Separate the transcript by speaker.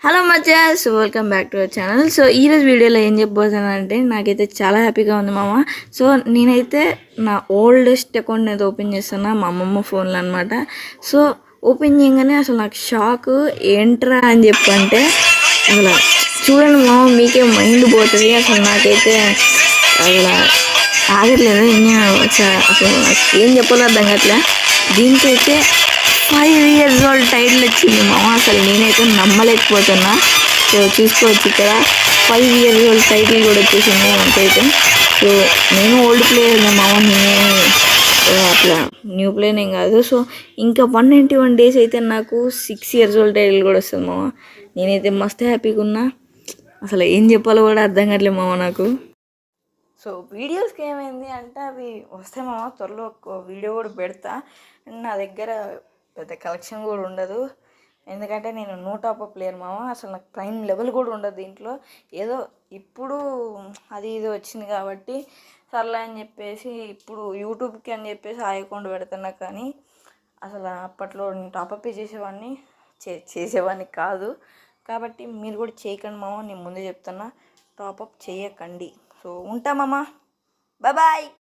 Speaker 1: Hello మచాస్, welcome back to our channel. So ఈరోజు వీడియోలో ఏం చెప్పబోతున్నానంటే నాకైతే చాలా హ్యాపీగా ఉంది మామ. సో నేనైతే నా ఓల్డెస్ట్ అకౌంట్ అయితే ఓపెన్ చేస్తున్నా మా అమ్మమ్మ ఫోన్లో అనమాట. సో ఓపెన్ చేయగానే అసలు నాకు షాక్ ఏంట్రా అని చెప్పంటే అసలు చూడండి మామ, మీకే మైండ్ పోతుంది. అసలు నాకైతే అసలు ఆగట్లేదు. అసలు నాకు ఏం చెప్పాలో అర్థం కావట్లే. దీనికైతే 5 years old టైటిల్ వచ్చింది మామ. అసలు నేనైతే నమ్మలేకపోతున్నా. సో చూసుకోవచ్చు ఇక్కడ 5 years old టైటిల్ కూడా వచ్చేసింది నాకైతే. సో నేను ఓల్డ్ ప్లేయర్ మామ, నేనే అట్లా న్యూ ప్లేయర్ ఏం కాదు. సో ఇంకా 191 days అయితే నాకు 6 years old టైటిల్ కూడా వస్తుంది మామ. నేనైతే మస్తు హ్యాపీగా ఉన్నా. అసలు ఏం చెప్పాలో కూడా అర్థం కావట్లేదు మామ నాకు. సో వీడియోస్కి ఏమైంది అంటే అవి వస్తే మామ త్వరలో ఒక వీడియో కూడా పెడతా. నా దగ్గర పెద్ద కలెక్షన్ కూడా ఉండదు, ఎందుకంటే నేను నో టాప్ ప్లేయర్ మామ. అసలు నాకు ప్రైమ్ లెవెల్ కూడా ఉండదు దీంట్లో. ఏదో ఇప్పుడు అది ఇది వచ్చింది కాబట్టి సర్లే అని చెప్పేసి ఇప్పుడు యూట్యూబ్కి అని చెప్పేసి ఆ అకౌంట్ పెడుతున్నా. కానీ అసలు అప్పట్లో నేను టాపప్ చేసేవాడిని కాదు. కాబట్టి మీరు కూడా చేయకండి మామ, నేను ముందే చెప్తున్నా, టాపప్ చేయకండి. సో ఉంటామమ్మా, బాయ్ బాయ్.